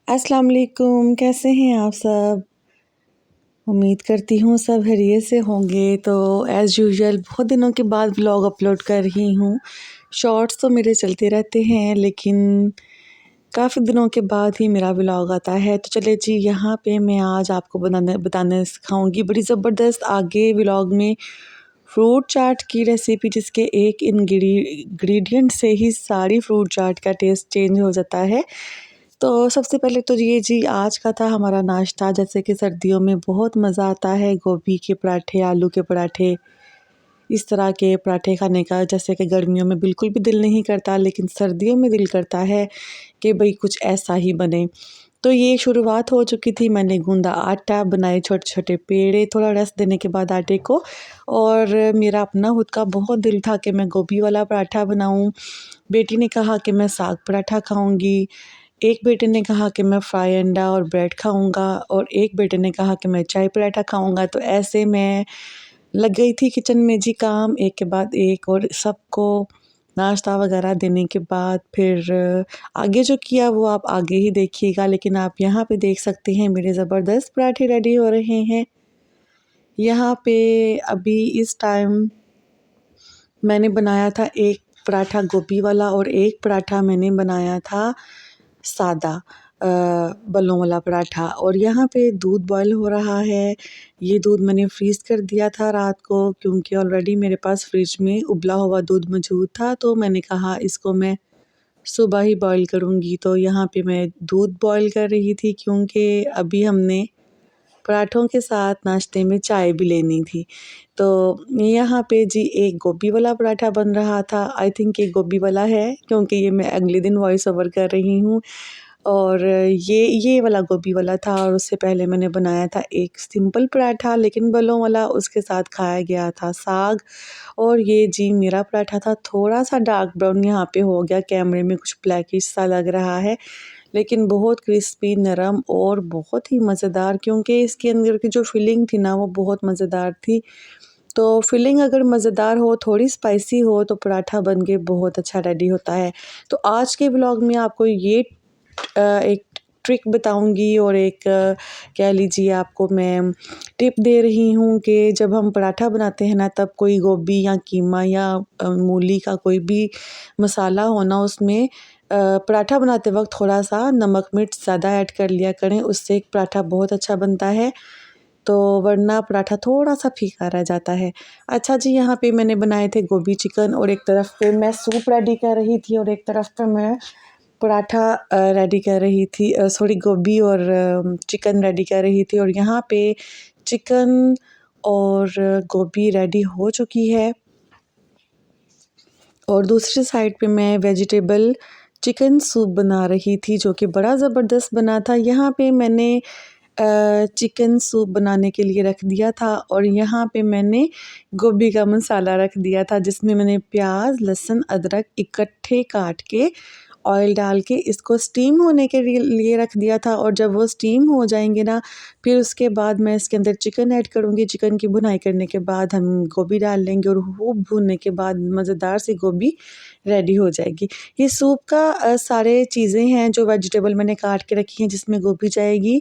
अस्सलाम वालेकुम, कैसे हैं आप सब? उम्मीद करती हूँ सब खैरियत से होंगे। तो एज़ यूजुअल बहुत दिनों के बाद व्लॉग अपलोड कर रही हूँ। शॉर्ट्स तो मेरे चलते रहते हैं, लेकिन काफ़ी दिनों के बाद ही मेरा व्लॉग आता है। तो चलिए जी, यहाँ पे मैं आज आपको बताने सिखाऊँगी बड़ी ज़बरदस्त आगे व्लॉग में फ्रूट चाट की रेसिपी, जिसके एक इंग्रेडिएंट से ही सारी फ्रूट चाट का टेस्ट चेंज हो जाता है। तो सबसे पहले तो ये जी आज का था हमारा नाश्ता। जैसे कि सर्दियों में बहुत मज़ा आता है गोभी के पराठे, आलू के पराठे, इस तरह के पराठे खाने का। जैसे कि गर्मियों में बिल्कुल भी दिल नहीं करता, लेकिन सर्दियों में दिल करता है कि भाई कुछ ऐसा ही बने। तो ये शुरुआत हो चुकी थी, मैंने गूँधा आटा, बनाए छोटे-छोटे पेड़े, थोड़ा रेस्ट देने के बाद आटे को। और मेरा अपना खुद का बहुत दिल था कि मैं गोभी वाला पराठा बनाऊँ। बेटी ने कहा कि मैं साग पराठा खाऊँगी, एक बेटे ने कहा कि मैं फ्राई अंडा और ब्रेड खाऊँगा, और एक बेटे ने कहा कि मैं चाय पराठा खाऊँगा। तो ऐसे मैं लग गई थी किचन में जी, काम एक के बाद एक, और सबको नाश्ता वगैरह देने के बाद फिर आगे जो किया वो आप आगे ही देखिएगा। लेकिन आप यहाँ पे देख सकते हैं मेरे ज़बरदस्त पराठे रेडी हो रहे हैं। यहाँ पे अभी इस टाइम मैंने बनाया था एक पराठा गोभी वाला, और एक पराठा मैंने बनाया था सादा बलों वाला पराठा। और यहाँ पे दूध बॉयल हो रहा है। ये दूध मैंने फ्रीज़ कर दिया था रात को, क्योंकि ऑलरेडी मेरे पास फ्रिज में उबला हुआ दूध मौजूद था। तो मैंने कहा इसको मैं सुबह ही बॉयल करूँगी। तो यहाँ पे मैं दूध बॉयल कर रही थी, क्योंकि अभी हमने पराठों के साथ नाश्ते में चाय भी लेनी थी। तो यहाँ पे जी एक गोभी वाला पराठा बन रहा था। आई थिंक ये गोभी वाला है, क्योंकि ये मैं अगले दिन वॉइस ओवर कर रही हूँ। और ये वाला गोभी वाला था। और उससे पहले मैंने बनाया था एक सिंपल पराठा, लेकिन बलों वाला, उसके साथ खाया गया था साग। और ये जी मेरा पराठा था, थोड़ा-सा डार्क ब्राउन यहाँ पे हो गया, कैमरे में कुछ ब्लैकिश सा लग रहा है, लेकिन बहुत क्रिस्पी, नरम और बहुत ही मज़ेदार, क्योंकि इसके अंदर की जो फिलिंग थी ना वो बहुत मज़ेदार थी। तो फिलिंग अगर मज़ेदार हो, थोड़ी स्पाइसी हो, तो पराठा बन के बहुत अच्छा रेडी होता है। तो आज के व्लॉग में आपको ये एक ट्रिक बताऊंगी, और एक कह लीजिए आपको मैं टिप दे रही हूँ कि जब हम पराठा बनाते हैं ना, तब कोई गोभी या कीमा या मूली का कोई भी मसाला हो ना, उसमें पराठा बनाते वक्त थोड़ा सा नमक मिर्च ज़्यादा ऐड कर लिया करें, उससे एक पराठा बहुत अच्छा बनता है। तो वरना पराठा थोड़ा-सा फीका रह जाता है। अच्छा जी, यहाँ पे मैंने बनाए थे गोभी चिकन, और एक तरफ पे मैं सूप रेडी कर रही थी, और एक तरफ पे मैं पराठा रेडी कर रही थी, सॉरी गोभी और चिकन रेडी कर रही थी। और यहाँ पे चिकन और गोभी रेडी हो चुकी है, और दूसरी साइड पे मैं वेजिटेबल चिकन सूप बना रही थी, जो कि बड़ा ज़बरदस्त बना था। यहाँ पे मैंने चिकन सूप बनाने के लिए रख दिया था, और यहाँ पे मैंने गोभी का मसाला रख दिया था, जिसमें मैंने प्याज, लहसुन, अदरक इकट्ठे काट के ऑयल डाल के इसको स्टीम होने के लिए रख दिया था। और जब वो स्टीम हो जाएंगे ना, फिर उसके बाद मैं इसके अंदर चिकन ऐड करूँगी। चिकन की भुनाई करने के बाद हम गोभी डाल लेंगे, और खूब भूनने के बाद मज़ेदार सी गोभी रेडी हो जाएगी। ये सूप का सारे चीज़ें हैं जो वेजिटेबल मैंने काट के रखी हैं, जिसमें गोभी जाएगी,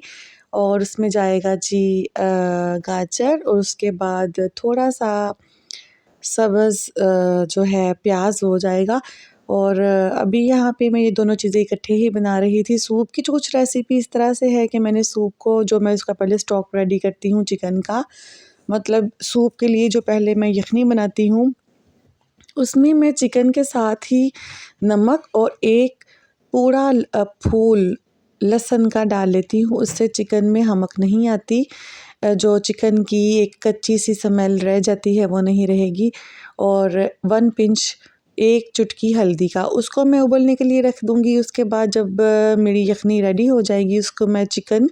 और उसमें जाएगा जी गाजर, और उसके बाद थोड़ा-सा सब्ज़ जो है प्याज हो जाएगा। और अभी यहाँ पे मैं ये दोनों चीज़ें इकट्ठे ही बना रही थी। सूप की जो कुछ रेसिपी इस तरह से है कि मैंने सूप को, जो मैं उसका पहले स्टॉक रेडी करती हूँ चिकन का, मतलब सूप के लिए जो पहले मैं यखनी बनाती हूँ, उसमें मैं चिकन के साथ ही नमक और एक पूरा फूल लहसुन का डाल लेती हूँ। उससे चिकन में हमक नहीं आती, जो चिकन की एक कच्ची सी स्मेल रह जाती है वो नहीं रहेगी। और 1 पिंच, एक चुटकी हल्दी का, उसको मैं उबलने के लिए रख दूँगी। उसके बाद जब मेरी यखनी रेडी हो जाएगी, उसको मैं चिकन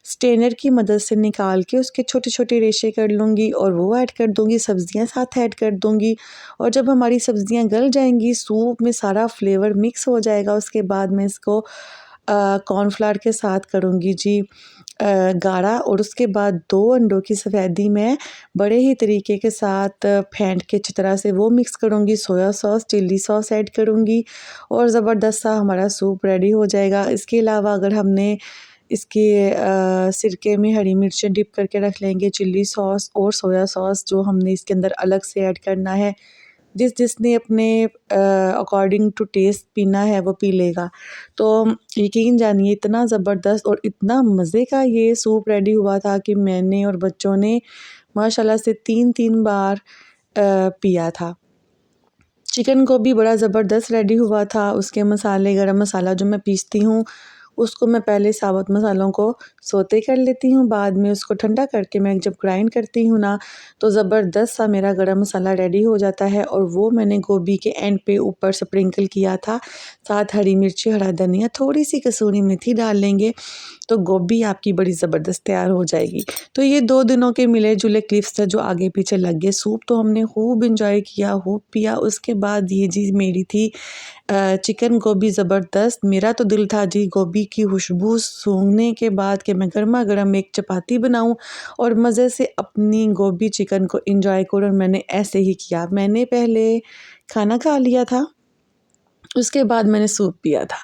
स्ट्रेनर की मदद से निकाल के उसके छोटे-छोटे रेशे कर लूँगी, और वो ऐड कर दूँगी, सब्ज़ियाँ साथ ऐड कर दूँगी। और जब हमारी सब्ज़ियाँ गल जाएँगी, सूप में सारा फ्लेवर मिक्स हो जाएगा, उसके बाद मैं इसको कॉर्नफ्लावर के साथ करूँगी जी गाढ़ा, और उसके बाद 2 अंडों की सफ़ेदी मैं बड़े ही तरीके के साथ फेंट के अच्छी तरह से वो मिक्स करूँगी। Soya sauce, chilli sauce add करूँगी और ज़बरदस्त सा हमारा सूप रेडी हो जाएगा। इसके अलावा अगर हमने इसके सिरके में हरी मिर्चें डिप करके रख लेंगे, चिल्ली सॉस और सोया सॉस जो हमने इसके अंदर अलग से ऐड करना है। जिसने अपने अकॉर्डिंग टू टेस्ट पीना है वो पी लेगा। तो यकीन जानिए इतना ज़बरदस्त और इतना मज़े का ये सूप रेडी हुआ था कि मैंने और बच्चों ने माशाल्लाह से 3-3 बार पिया था। चिकन गोभी बड़ा ज़बरदस्त रेडी हुआ था। उसके मसाले, गरम मसाला जो मैं पीसती हूँ, उसको मैं पहले साबुत मसालों को सौते कर लेती हूँ, बाद में उसको ठंडा करके मैं जब ग्राइंड करती हूँ ना, तो ज़बरदस्त सा मेरा गरम मसाला रेडी हो जाता है। और वो मैंने गोभी के एंड पे ऊपर स्प्रिंकल किया था, साथ हरी मिर्ची, हरा धनिया, थोड़ी सी कसूरी मेथी डाल लेंगे तो गोभी आपकी बड़ी ज़बरदस्त तैयार हो जाएगी। तो ये 2 दिनों के मिले-जुले क्लिप्स थे जो आगे पीछे लग गए। सूप तो हमने खूब एन्जॉय किया, खूब पिया। उसके बाद ये चीज़ मेरी थी चिकन गोभी ज़बरदस्त। मेरा तो दिल था जी गोभी की खुशबू सूंघने के बाद कि मैं गरमा-गरम एक चपाती बनाऊँ और मज़े से अपनी गोभी चिकन को एन्जॉय करूँ, और मैंने ऐसे ही किया। मैंने पहले खाना खा लिया था, उसके बाद मैंने सूप पिया था।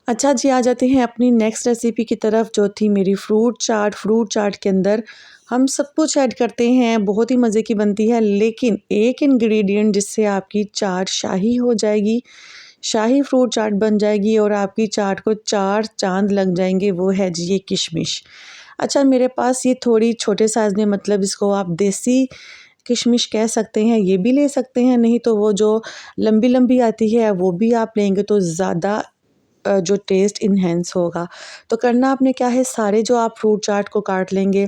अच्छा जी, आ जाते हैं अपनी नेक्स्ट रेसिपी की तरफ जो थी मेरी फ्रूट चाट। फ्रूट चाट के अंदर हम सब कुछ ऐड करते हैं, बहुत ही मज़े की बनती है, लेकिन एक इंग्रेडिएंट जिससे आपकी चाट शाही हो जाएगी, शाही फ्रूट चाट बन जाएगी और आपकी चाट को 4 चाँद लग जाएंगे, वो है जी ये किशमिश। अच्छा, मेरे पास ये थोड़ी छोटे साइज़ में, मतलब इसको आप देसी किशमिश कह सकते हैं, ये भी ले सकते हैं, नहीं तो वो जो लंबी-लंबी आती है वो भी आप लेंगे तो ज़्यादा जो टेस्ट इन्हेंस होगा। तो करना आपने क्या है, सारे जो आप फ्रूट चाट को काट लेंगे,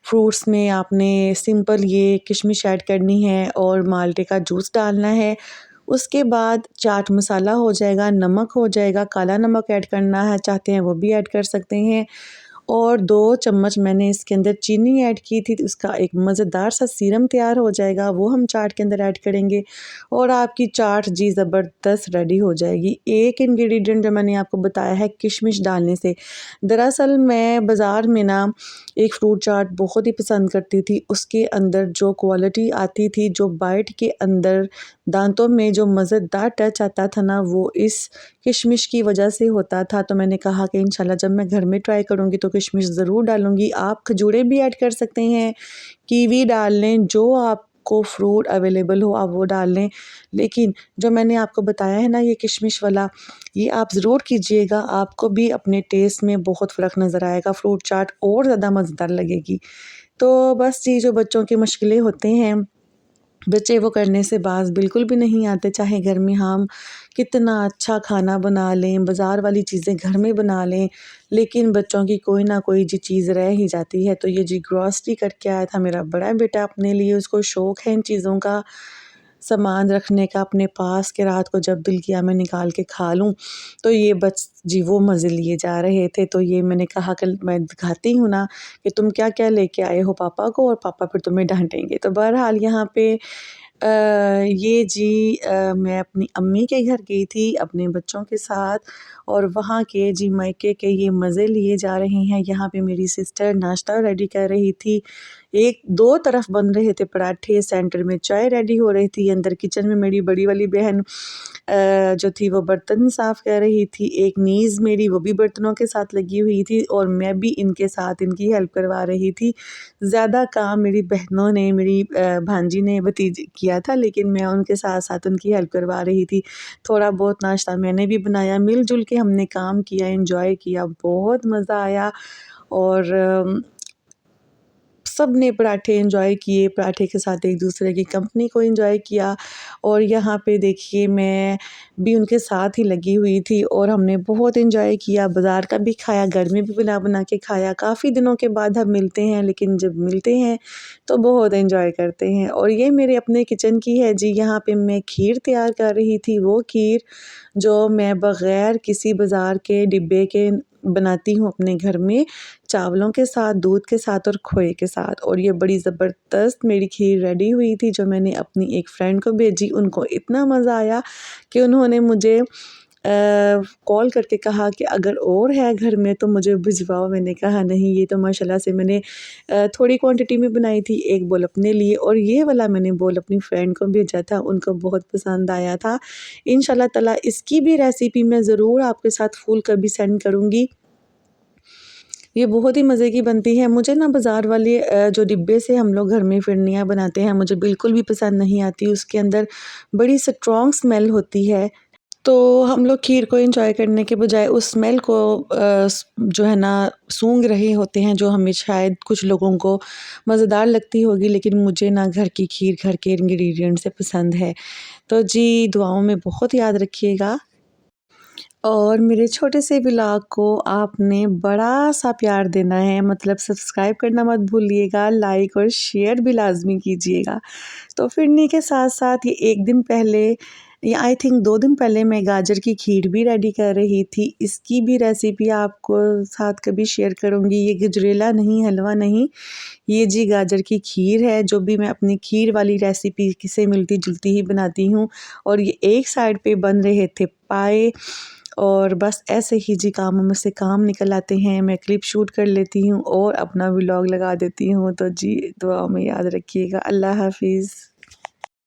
फ्रूट्स में आपने सिंपल ये किशमिश ऐड करनी है और माल्टे का जूस डालना है। उसके बाद चाट मसाला हो जाएगा, नमक हो जाएगा, काला नमक ऐड करना है, चाहते हैं वो भी ऐड कर सकते हैं। और 2 चम्मच मैंने इसके अंदर चीनी ऐड की थी, तो उसका एक मज़ेदार सा सीरम तैयार हो जाएगा, वो हम चाट के अंदर ऐड करेंगे और आपकी चाट जी ज़बरदस्त रेडी हो जाएगी। एक इंग्रेडिएंट जो मैंने आपको बताया है किशमिश डालने से, दरअसल मैं बाज़ार में ना एक फ्रूट चाट बहुत ही पसंद करती थी। उसके अंदर जो क्वालिटी आती थी, जो बाइट के अंदर दांतों में जो मज़ेदार टच आता था ना, वो इस किशमिश की वजह से होता था। तो मैंने कहा कि इंशाल्लाह जब मैं घर में ट्राई करूँगी तो किशमिश ज़रूर डालूँगी। आप खजूरें भी ऐड कर सकते हैं, कीवी डाल लें, जो आपको फ्रूट अवेलेबल हो आप वो डाल लें। लेकिन जो मैंने आपको बताया है ना ये किशमिश वाला, ये आप ज़रूर कीजिएगा, आपको भी अपने टेस्ट में बहुत फ़र्क नज़र आएगा, फ्रूट चाट और ज़्यादा मज़ेदार लगेगी। तो बस ये जो बच्चों की मुश्किलें होते हैं, बच्चे वो करने से बाज़ बिल्कुल भी नहीं आते, चाहे घर में हम कितना अच्छा खाना बना लें, बाज़ार वाली चीज़ें घर में बना लें, लेकिन बच्चों की कोई ना कोई जी चीज़ रह ही जाती है। तो ये जी ग्रॉसरी करके आया था मेरा बड़ा बेटा अपने लिए, उसको शौक़ है इन चीज़ों का, सामान रखने का अपने पास कि रात को जब दिल किया मैं निकाल के खा लूँ। तो ये बस जी वो मज़े लिए जा रहे थे। तो ये मैंने कहा कि मैं दिखाती हूँ ना कि तुम क्या-क्या लेके आए हो पापा को, और पापा फिर तुम्हें डाँटेंगे। तो बहरहाल यहाँ पे ये जी मैं अपनी अम्मी के घर गई थी अपने बच्चों के साथ, और वहाँ के जी मायके के ये मज़े लिए जा रहे हैं। यहाँ पे मेरी सिस्टर नाश्ता रेडी कर रही थी। एक 2 तरफ बन रहे थे पराठे, सेंटर में चाय रेडी हो रही थी, अंदर किचन में मेरी बड़ी वाली बहन जो थी वो बर्तन साफ़ कर रही थी। एक नीज़ मेरी वो भी बर्तनों के साथ लगी हुई थी और मैं भी इनके साथ इनकी हेल्प करवा रही थी। ज़्यादा काम मेरी बहनों ने, मेरी भांजी ने, भतीजी किया था, लेकिन मैं उनके साथ-साथ उनकी हेल्प करवा रही थी। थोड़ा बहुत नाश्ता मैंने भी बनाया, मिल-जुल के हमने काम किया, एन्जॉय किया, बहुत मज़ा आया। और सब ने पराठे एंजॉय किए, पराठे के साथ एक दूसरे की कंपनी को एंजॉय किया। और यहाँ पे देखिए मैं भी उनके साथ ही लगी हुई थी और हमने बहुत एंजॉय किया, बाज़ार का भी खाया, घर में भी बना-बना के खाया। काफ़ी दिनों के बाद हम मिलते हैं, लेकिन जब मिलते हैं तो बहुत एंजॉय करते हैं। और ये मेरे अपने किचन की है जी, यहाँ पे मैं खीर तैयार कर रही थी, वो खीर जो मैं बग़ैर किसी बाज़ार के डिब्बे के बनाती हूँ अपने घर में, चावलों के साथ, दूध के साथ और खोए के साथ। और ये बड़ी ज़बरदस्त मेरी खीर रेडी हुई थी जो मैंने अपनी एक फ्रेंड को भेजी। उनको इतना मज़ा आया कि उन्होंने मुझे कॉल करके कहा कि अगर और है घर में तो मुझे भिजवाओ। मैंने कहा नहीं, ये तो माशाल्लाह से मैंने थोड़ी क्वांटिटी में बनाई थी, एक बोल अपने लिए और ये वाला मैंने बोल अपनी फ्रेंड को भेजा था, उनको बहुत पसंद आया था। इंशाल्लाह ताला इसकी भी रेसिपी मैं ज़रूर आपके साथ फुल कभी सेंड करूँगी। ये बहुत ही मज़े की बनती है। मुझे ना बाज़ार वाली जो डिब्बे से हम लोग घर में फिरनियाँ बनाते हैं, मुझे बिल्कुल भी पसंद नहीं आती। उसके अंदर बड़ी स्ट्रॉन्ग स्मेल होती है। तो हम लोग खीर को एंजॉय करने के बजाय उस स्मेल को जो है ना सूंघ रहे होते हैं, जो हमें शायद कुछ लोगों को मज़ेदार लगती होगी, लेकिन मुझे ना घर की खीर घर के इंग्रेडिएंट से पसंद है। तो जी, दुआओं में बहुत याद रखिएगा। और मेरे छोटे से व्लॉग को आपने बड़ा-सा प्यार देना है, मतलब सब्सक्राइब करना मत भूलिएगा, लाइक और शेयर भी लाज़मी कीजिएगा। तो फिरनी के साथ-साथ ये 1 दिन पहले या आई थिंक 2 दिन पहले मैं गाजर की खीर भी रेडी कर रही थी। इसकी भी रेसिपी आपको साथ कभी शेयर करूँगी। ये गजरेला नहीं, हलवा नहीं, ये जी गाजर की खीर है, जो भी मैं अपनी खीर वाली रेसिपी से मिलती-जुलती ही बनाती हूँ। और ये एक साइड पे बन रहे थे पाए और बस ऐसे ही जी कामों में से काम निकल आते हैं। मैं क्लिप शूट कर लेती हूँ और अपना व्लॉग लगा देती हूँ। तो जी दुआओं में याद रखिएगा। अल्लाह हाफ़िज़।